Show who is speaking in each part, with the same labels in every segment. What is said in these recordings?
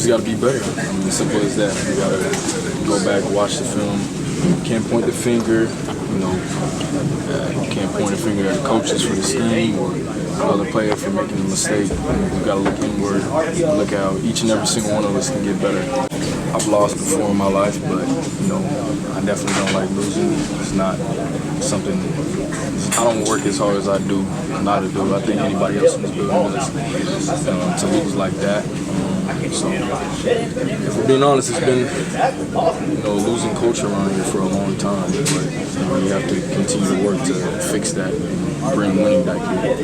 Speaker 1: just got to be better. I mean, as simple as that. We got to go back, watch the film. Can't point the finger, you can't point a finger at the coaches for the scheme or other player for making a mistake. We've got to look inward, look how each and every single one of us can get better. I've lost before in my life, but I definitely don't like losing. It's not something. I don't work as hard as I do not to do. I think anybody else in this building does to lose like that. So, if we're being honest, it's been losing culture around here for a long time. But you have to continue to work to fix that and bring winning back here.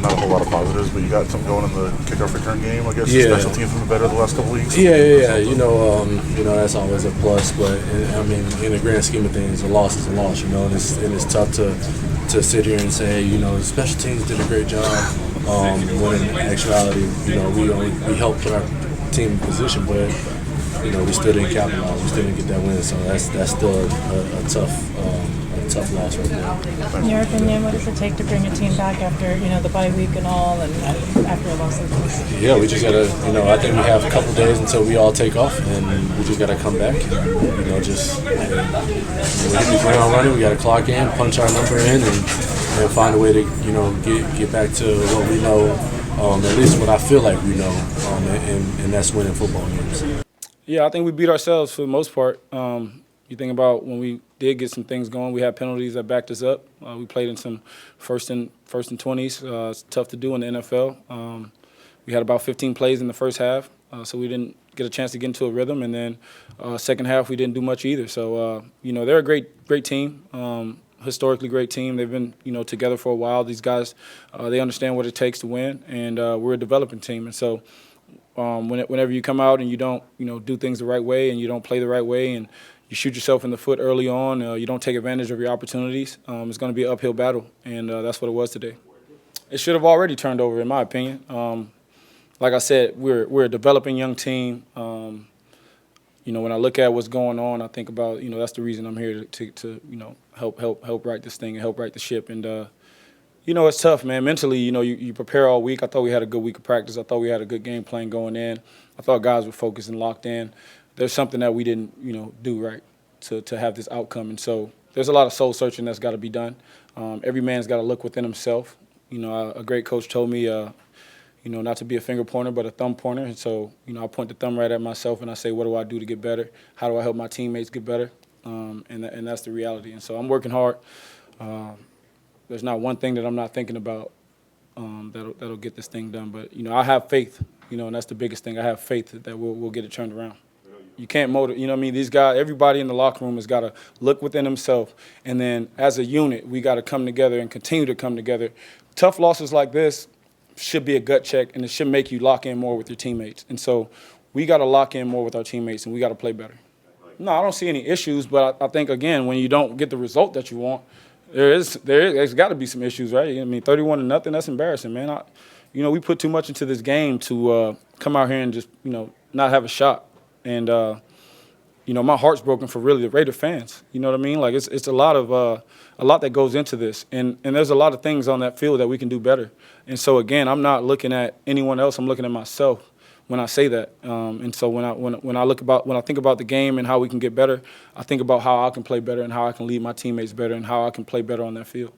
Speaker 2: Not a whole lot of positives, but you got something going in the kickoff return game. I guess special teams been better the last couple weeks.
Speaker 3: Yeah. That's always a plus. But in the grand scheme of things, a loss is a loss. And it's tough to sit here and say, the special teams did a great job. When in actuality, we helped put our team in position, but we still didn't capitalize. We still didn't get that win. So that's still a tough loss right there.
Speaker 4: In your opinion, what does it take to bring a team back after the bye week and all, and after a loss like this?
Speaker 3: Yeah, we just gotta. I think we have a couple days until we all take off, and we just gotta come back. We hit the ground running. We gotta clock in, punch our number in, and find a way to get back to what we know. At least what I feel like we know, and that's winning football games.
Speaker 5: Yeah, I think we beat ourselves for the most part. You think about when we did get some things going, we had penalties that backed us up. We played in some first and 20s. It's tough to do in the NFL. We had about 15 plays in the first half, so we didn't get a chance to get into a rhythm. And then second half, we didn't do much either. So, they're a great team, historically great team. They've been, together for a while. These guys, they understand what it takes to win, and we're a developing team. And so whenever you come out and you don't, do things the right way and you don't play the right way and you shoot yourself in the foot early on, you don't take advantage of your opportunities, it's going to be an uphill battle, and that's what it was today. It should have already turned over, in my opinion. Like I said, we're a developing young team. When I look at what's going on, I think about, that's the reason I'm here to help right this thing and help right the ship. And, it's tough, man. Mentally, you prepare all week. I thought we had a good week of practice. I thought we had a good game plan going in. I thought guys were focused and locked in. There's something that we didn't, do right to have this outcome. And so there's a lot of soul searching that's got to be done. Every man's got to look within himself. A great coach told me, not to be a finger pointer, but a thumb pointer. And so, I point the thumb right at myself and I say, what do I do to get better? How do I help my teammates get better? And that's the reality. And so I'm working hard. There's not one thing that I'm not thinking about that'll get this thing done. But, I have faith, and that's the biggest thing. I have faith that we'll get it turned around. You can't motivate, these guys, everybody in the locker room has got to look within himself. And then as a unit, we got to come together and continue to come together. Tough losses like this should be a gut check, and it should make you lock in more with your teammates. And so we got to lock in more with our teammates, and we got to play better. No, I don't see any issues, but I think, again, when you don't get the result that you want, there's got to be some issues, right? 31-0, that's embarrassing, man. We put too much into this game to come out here and just, not have a shot. And, my heart's broken for really the Raider fans. You know what I mean? Like, it's a lot that goes into this. And there's a lot of things on that field that we can do better. And so, again, I'm not looking at anyone else. I'm looking at myself when I say that. And so when I think about the game and how we can get better, I think about how I can play better and how I can lead my teammates better and how I can play better on that field.